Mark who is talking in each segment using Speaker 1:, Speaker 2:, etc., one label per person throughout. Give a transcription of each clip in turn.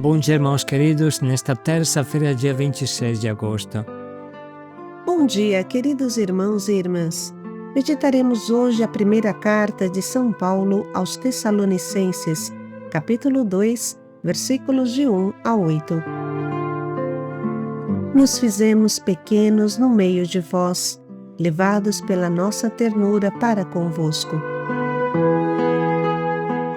Speaker 1: Bom dia, irmãos queridos, nesta terça-feira, dia 26 de agosto.
Speaker 2: Bom dia, queridos irmãos e irmãs. Meditaremos hoje a primeira carta de São Paulo aos Tessalonicenses, capítulo 2, versículos de 1 a 8. Nos fizemos pequenos no meio de vós, levados pela nossa ternura para convosco.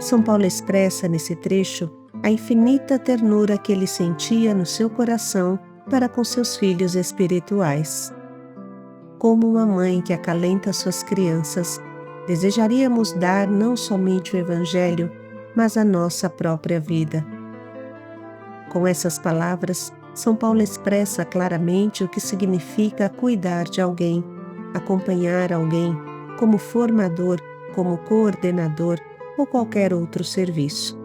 Speaker 2: São Paulo expressa nesse trecho a infinita ternura que ele sentia no seu coração para com seus filhos espirituais. Como uma mãe que acalenta suas crianças, desejaríamos dar não somente o Evangelho, mas a nossa própria vida. Com essas palavras, São Paulo expressa claramente o que significa cuidar de alguém, acompanhar alguém, como formador, como coordenador ou qualquer outro serviço.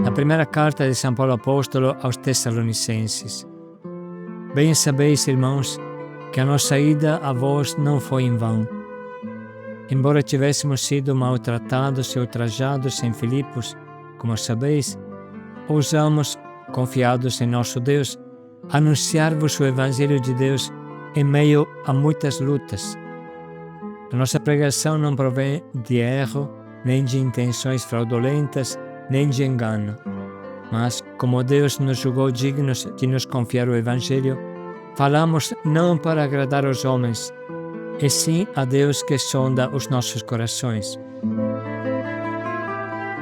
Speaker 1: A primeira carta de São Paulo Apóstolo aos Tessalonicenses. Bem sabeis, irmãos, que a nossa ida a vós não foi em vão. Embora tivéssemos sido maltratados e ultrajados em Filipos, como sabeis, ousamos, confiados em nosso Deus, anunciar-vos o Evangelho de Deus em meio a muitas lutas. A nossa pregação não provém de erro, nem de intenções fraudulentas, nem de engano. Mas, como Deus nos julgou dignos de nos confiar o Evangelho, falamos não para agradar os homens, e sim a Deus que sonda os nossos corações.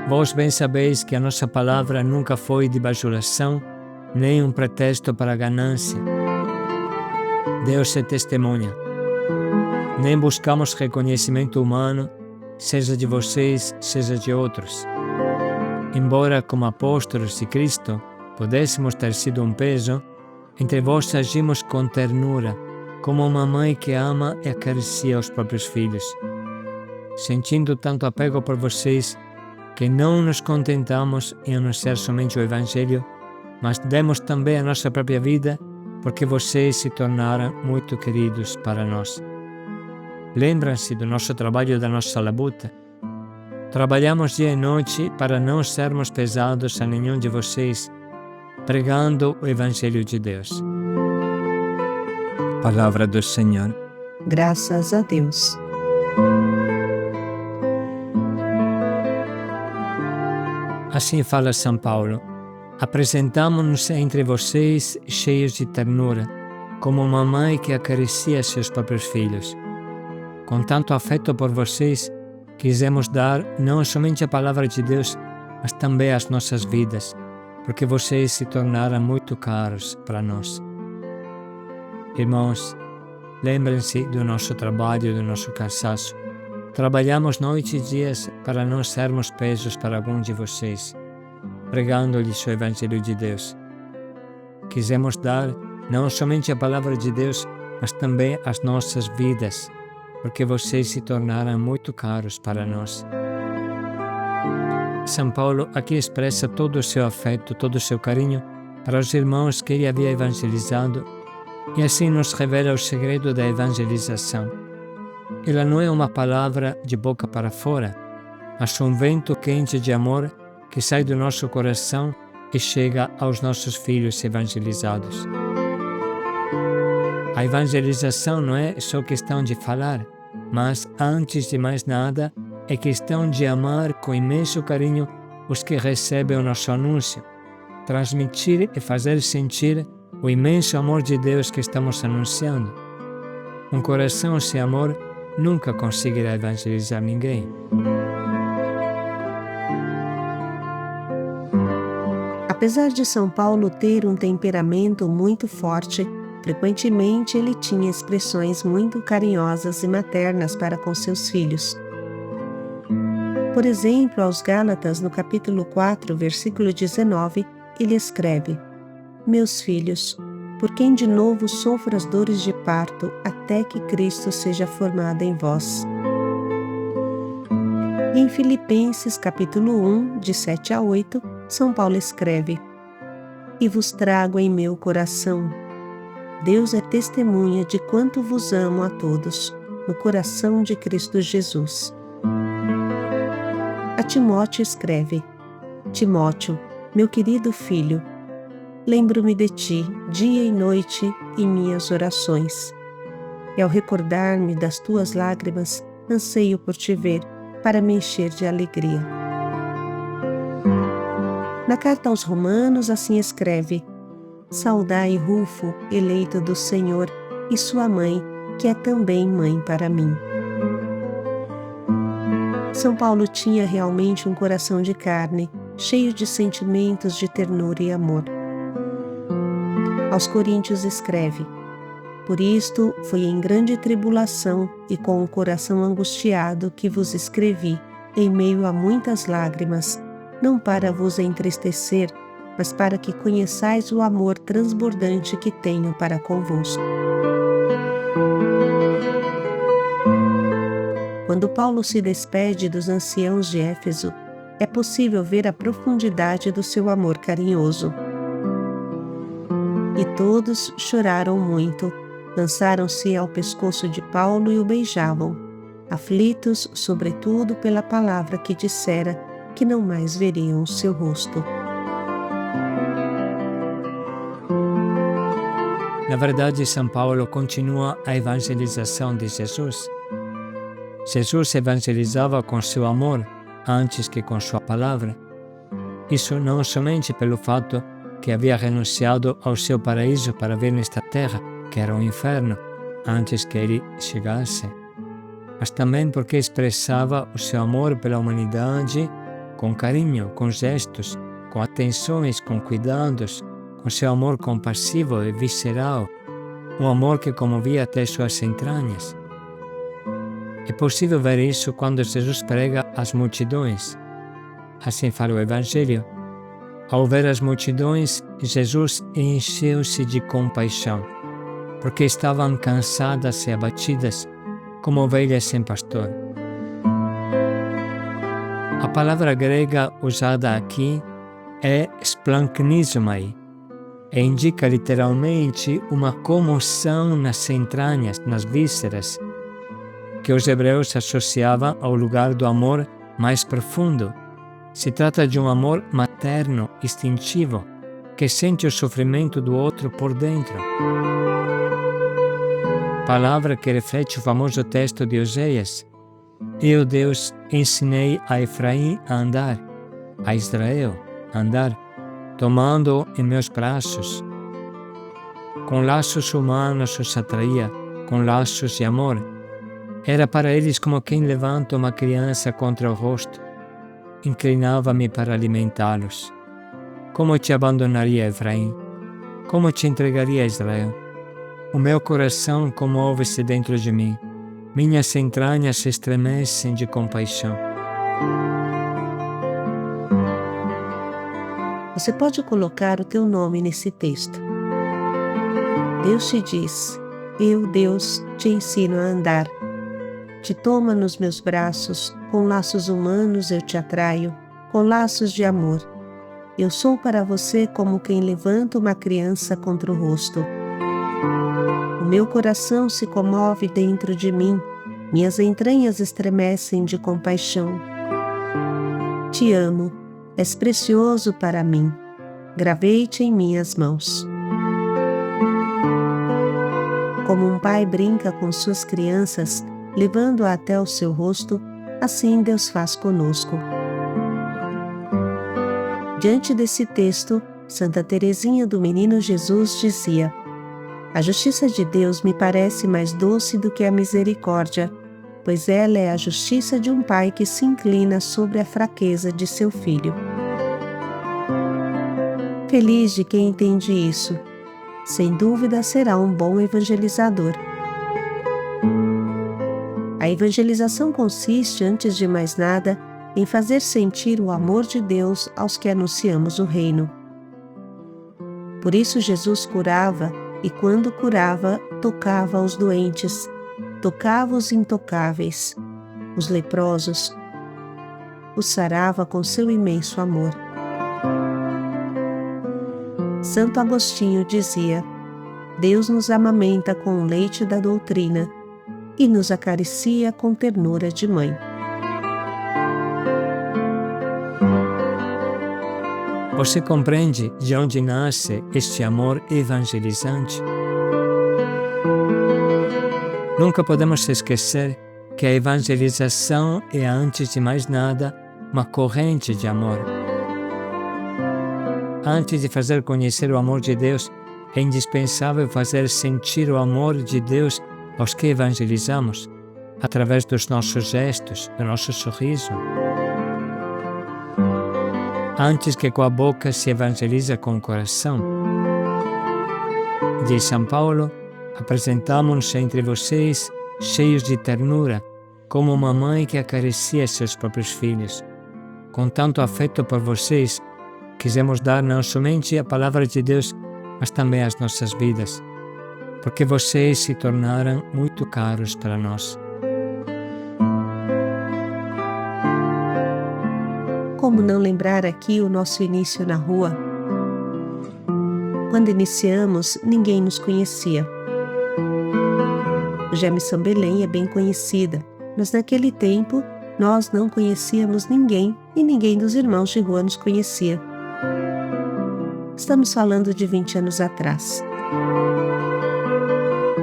Speaker 1: Vós bem sabeis que a nossa palavra nunca foi de bajulação, nem um pretexto para a ganância. Deus é testemunha. Nem buscamos reconhecimento humano, seja de vocês, seja de outros. Embora, como apóstolos de Cristo, pudéssemos ter sido um peso, entre vós agimos com ternura, como uma mãe que ama e acaricia os próprios filhos. Sentindo tanto apego por vocês, que não nos contentamos em anunciar somente o Evangelho, mas demos também a nossa própria vida, porque vocês se tornaram muito queridos para nós. Lembram-se do nosso trabalho e da nossa labuta? Trabalhamos dia e noite para não sermos pesados a nenhum de vocês, pregando o Evangelho de Deus. Palavra do Senhor.
Speaker 2: Graças a Deus.
Speaker 1: Assim fala São Paulo. Apresentamo-nos entre vocês cheios de ternura, como uma mãe que acaricia seus próprios filhos. Com tanto afeto por vocês, quisemos dar não somente a palavra de Deus, mas também as nossas vidas, porque vocês se tornaram muito caros para nós. Irmãos, lembrem-se do nosso trabalho, do nosso cansaço. Trabalhamos noites e dias para não sermos pesos para algum de vocês, pregando-lhes o Evangelho de Deus. Quisemos dar não somente a palavra de Deus, mas também as nossas vidas, porque vocês se tornaram muito caros para nós. São Paulo aqui expressa todo o seu afeto, todo o seu carinho para os irmãos que ele havia evangelizado e assim nos revela o segredo da evangelização. Ela não é uma palavra de boca para fora, mas um vento quente de amor que sai do nosso coração e chega aos nossos filhos evangelizados. A evangelização não é só questão de falar, mas, antes de mais nada, é questão de amar com imenso carinho os que recebem o nosso anúncio, transmitir e fazer sentir o imenso amor de Deus que estamos anunciando. Um coração sem amor nunca conseguirá evangelizar ninguém.
Speaker 2: Apesar de São Paulo ter um temperamento muito forte, frequentemente ele tinha expressões muito carinhosas e maternas para com seus filhos. Por exemplo, aos Gálatas, no capítulo 4, versículo 19, ele escreve: Meus filhos, por quem de novo sofro as dores de parto, até que Cristo seja formado em vós. E em Filipenses, capítulo 1, de 7 a 8, São Paulo escreve: E vos trago em meu coração. Deus é testemunha de quanto vos amo a todos, no coração de Cristo Jesus. A Timóteo escreve: Timóteo, meu querido filho, lembro-me de ti dia e noite em minhas orações. E ao recordar-me das tuas lágrimas, anseio por te ver, para me encher de alegria. Na carta aos Romanos, assim escreve: Saudai Rufo, eleito do Senhor, e sua mãe, que é também mãe para mim. São Paulo tinha realmente um coração de carne, cheio de sentimentos de ternura e amor. Aos Coríntios escreve: Por isto foi em grande tribulação e com o coração angustiado que vos escrevi, em meio a muitas lágrimas, não para vos entristecer, mas para que conheçais o amor transbordante que tenho para convosco. Quando Paulo se despede dos anciãos de Éfeso, é possível ver a profundidade do seu amor carinhoso. E todos choraram muito, lançaram-se ao pescoço de Paulo e o beijavam, aflitos sobretudo pela palavra que dissera que não mais veriam o seu rosto.
Speaker 1: Na verdade, São Paulo continua a evangelização de Jesus. Jesus evangelizava com seu amor antes que com sua palavra. Isso não somente pelo fato que havia renunciado ao seu paraíso para vir nesta terra, que era um inferno, antes que ele chegasse, mas também porque expressava o seu amor pela humanidade com carinho, com gestos, com atenções, com cuidados, com seu amor compassivo e visceral, um amor que comovia até suas entranhas. É possível ver isso quando Jesus prega às multidões. Assim fala o Evangelho. Ao ver as multidões, Jesus encheu-se de compaixão, porque estavam cansadas e abatidas, como ovelhas sem pastor. A palavra grega usada aqui é splanchnizomai, e indica literalmente uma comoção nas entranhas, nas vísceras, que os hebreus associavam ao lugar do amor mais profundo. Se trata de um amor materno, instintivo, que sente o sofrimento do outro por dentro. Palavra que reflete o famoso texto de Oseias: Eu, Deus, ensinei a Efraim a andar, a Israel a andar, tomando-o em meus braços. Com laços humanos os atraía, com laços de amor. Era para eles como quem levanta uma criança contra o rosto. Inclinava-me para alimentá-los. Como te abandonaria, Efraim? Como te entregaria, Israel? O meu coração comove-se dentro de mim. Minhas entranhas se estremecem de compaixão.
Speaker 2: Você pode colocar o teu nome nesse texto. Deus te diz: Eu, Deus, te ensino a andar. Te toma nos meus braços, com laços humanos eu te atraio, com laços de amor. Eu sou para você como quem levanta uma criança contra o rosto. O meu coração se comove dentro de mim, minhas entranhas estremecem de compaixão. Te amo, és precioso para mim, gravei-te em minhas mãos. Como um pai brinca com suas crianças, levando-a até o seu rosto, assim Deus faz conosco. Diante desse texto, Santa Teresinha do Menino Jesus dizia: A justiça de Deus me parece mais doce do que a misericórdia, pois ela é a justiça de um pai que se inclina sobre a fraqueza de seu filho. Feliz de quem entende isso. Sem dúvida será um bom evangelizador. A evangelização consiste, antes de mais nada, em fazer sentir o amor de Deus aos que anunciamos o reino. Por isso Jesus curava, e quando curava, tocava os doentes, tocava os intocáveis, os leprosos, os sarava com seu imenso amor. Santo Agostinho dizia: Deus nos amamenta com o leite da doutrina e nos acaricia com ternura de mãe.
Speaker 1: Você compreende de onde nasce este amor evangelizante? Nunca podemos esquecer que a evangelização é, antes de mais nada, uma corrente de amor. Antes de fazer conhecer o amor de Deus, é indispensável fazer sentir o amor de Deus aos que evangelizamos, através dos nossos gestos, do nosso sorriso. Antes que com a boca se evangeliza com o coração. Diz São Paulo: apresentamo-nos entre vocês cheios de ternura, como uma mãe que acaricia seus próprios filhos. Com tanto afeto por vocês, quisemos dar não somente a palavra de Deus, mas também as nossas vidas, porque vocês se tornaram muito caros para nós.
Speaker 2: Como não lembrar aqui o nosso início na rua? Quando iniciamos, ninguém nos conhecia. Hoje a Missão Belém é bem conhecida, mas naquele tempo nós não conhecíamos ninguém e ninguém dos irmãos de rua nos conhecia. Estamos falando de 20 anos atrás.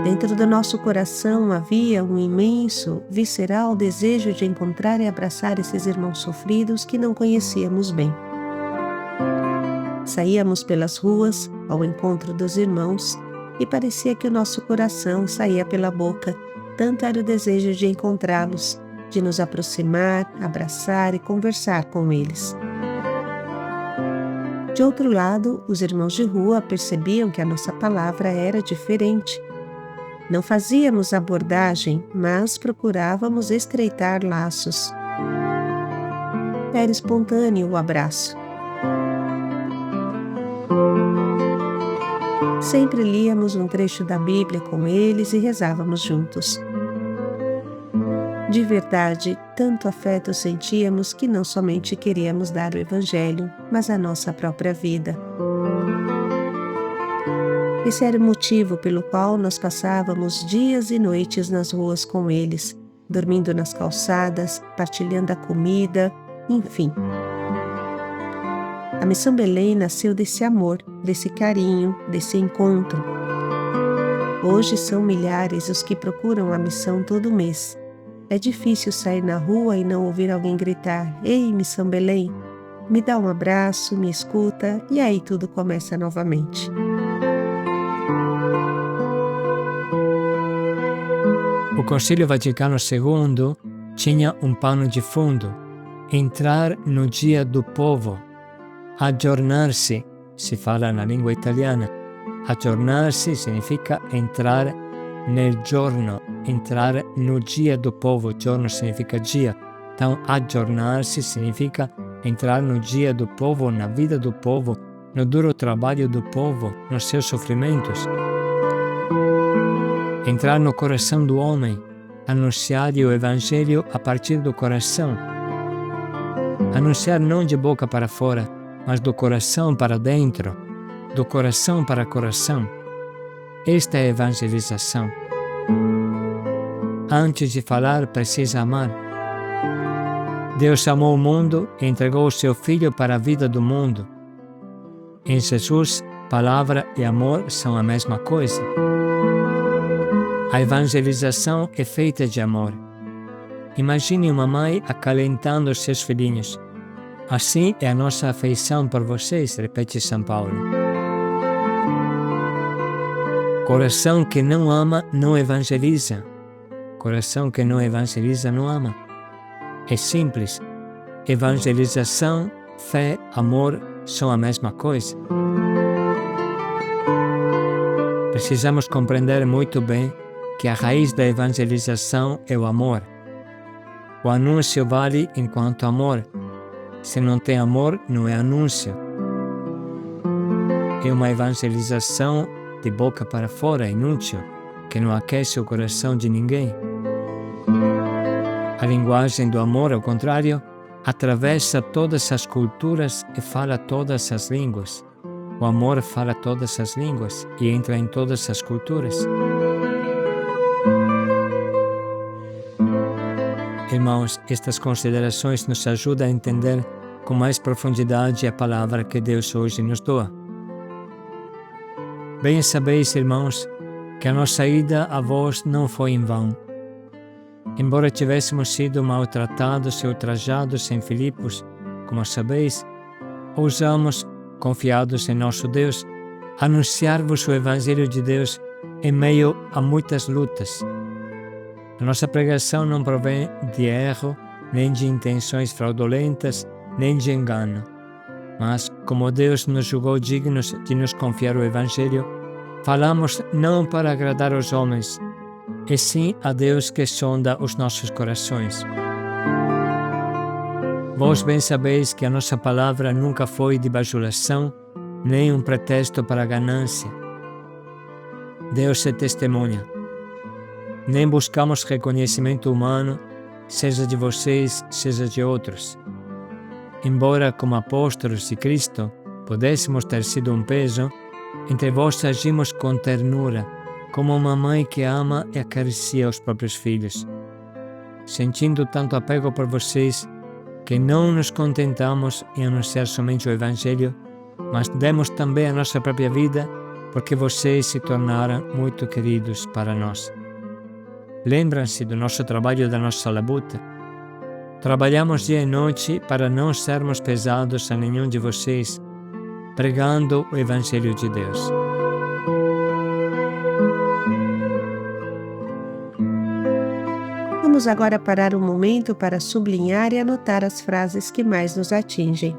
Speaker 2: Dentro do nosso coração havia um imenso, visceral desejo de encontrar e abraçar esses irmãos sofridos que não conhecíamos bem. Saíamos pelas ruas ao encontro dos irmãos e parecia que o nosso coração saía pela boca, tanto era o desejo de encontrá-los, de nos aproximar, abraçar e conversar com eles. De outro lado, os irmãos de rua percebiam que a nossa palavra era diferente. Não fazíamos abordagem, mas procurávamos estreitar laços. Era espontâneo o abraço. Sempre líamos um trecho da Bíblia com eles e rezávamos juntos. De verdade, tanto afeto sentíamos que não somente queríamos dar o Evangelho, mas a nossa própria vida. Esse era o motivo pelo qual nós passávamos dias e noites nas ruas com eles, dormindo nas calçadas, partilhando a comida, enfim. A Missão Belém nasceu desse amor, desse carinho, desse encontro. Hoje são milhares os que procuram a missão todo mês. É difícil sair na rua e não ouvir alguém gritar: "Ei, Missão Belém, me dá um abraço, me escuta", e aí tudo começa novamente.
Speaker 1: O Concílio Vaticano II tinha um pano de fundo: entrar no dia do povo. Aggiornarsi, si fala na língua italiana. Aggiornarsi significa entrar nel giorno, entrar no dia do povo. Giorno significa dia. Então, aggiornarsi significa entrar no dia do povo, na vida do povo, no duro trabalho do povo, nos seus sofrimentos. Entrar no coração do homem, anunciar o Evangelho a partir do coração. Anunciar não de boca para fora, mas do coração para dentro, do coração para coração. Esta é a evangelização. Antes de falar, precisa amar. Deus amou o mundo e entregou o seu Filho para a vida do mundo. Em Jesus, palavra e amor são a mesma coisa. A evangelização é feita de amor. Imagine uma mãe acalentando os seus filhinhos. Assim é a nossa afeição por vocês, repete São Paulo. Coração que não ama, não evangeliza. Coração que não evangeliza, não ama. É simples. Evangelização, fé, amor são a mesma coisa. Precisamos compreender muito bem que a raiz da evangelização é o amor. O anúncio vale enquanto amor. Se não tem amor, não é anúncio. É uma evangelização de boca para fora, inútil, que não aquece o coração de ninguém. A linguagem do amor, ao contrário, atravessa todas as culturas e fala todas as línguas. O amor fala todas as línguas e entra em todas as culturas. Irmãos, estas considerações nos ajudam a entender com mais profundidade a palavra que Deus hoje nos doa. Bem sabeis, irmãos, que a nossa ida a vós não foi em vão. Embora tivéssemos sido maltratados e ultrajados em Filipos, como sabeis, ousamos, confiados em nosso Deus, anunciar-vos o Evangelho de Deus em meio a muitas lutas. A nossa pregação não provém de erro, nem de intenções fraudulentas, nem de engano. Mas, como Deus nos julgou dignos de nos confiar o Evangelho, falamos não para agradar os homens, e sim a Deus que sonda os nossos corações. Vós bem sabeis que a nossa palavra nunca foi de bajulação, nem um pretexto para a ganância. Deus é testemunha. Nem buscamos reconhecimento humano, seja de vocês, seja de outros. Embora, como apóstolos de Cristo, pudéssemos ter sido um peso, entre vós agimos com ternura, como uma mãe que ama e acaricia os próprios filhos. Sentindo tanto apego por vocês, que não nos contentamos em anunciar somente o Evangelho, mas demos também a nossa própria vida, porque vocês se tornaram muito queridos para nós. Lembram-se do nosso trabalho e da nossa labuta? Trabalhamos dia e noite para não sermos pesados a nenhum de vocês, pregando o Evangelho de Deus.
Speaker 2: Vamos agora parar um momento para sublinhar e anotar as frases que mais nos atingem.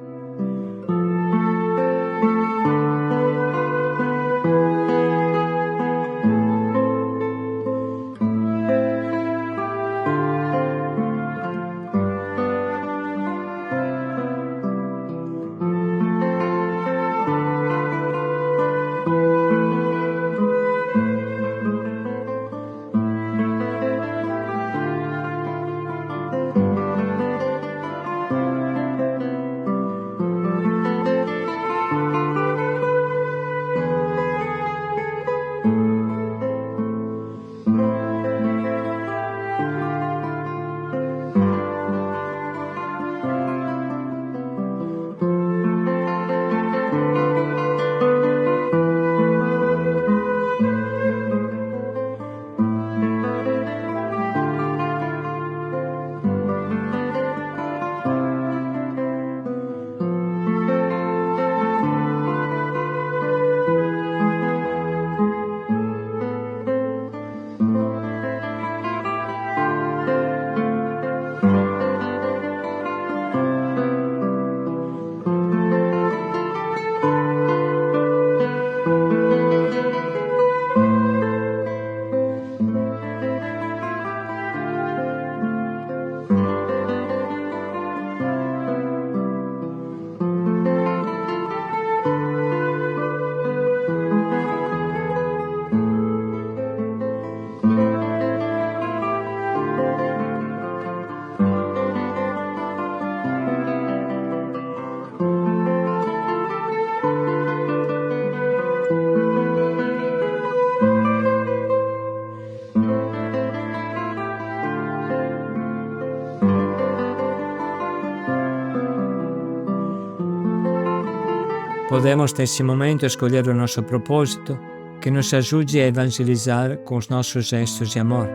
Speaker 1: Podemos, nesse momento, escolher o nosso propósito, que nos ajude a evangelizar com os nossos gestos de amor.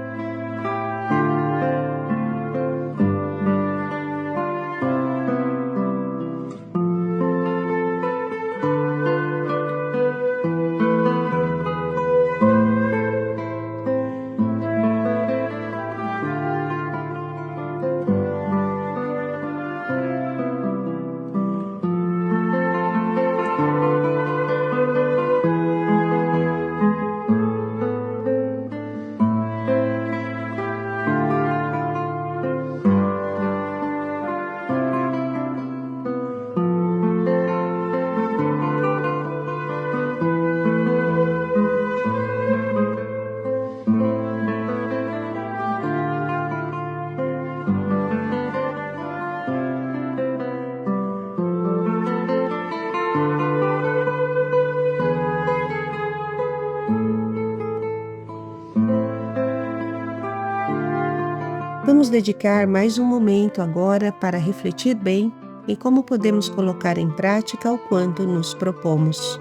Speaker 2: Vamos dedicar mais um momento agora para refletir bem e como podemos colocar em prática o quanto nos propomos.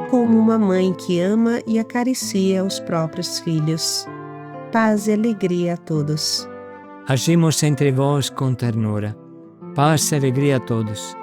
Speaker 2: Como uma mãe que ama e acaricia os próprios filhos. Paz e alegria a todos.
Speaker 1: Agimos entre vós com ternura. Paz e alegria a todos.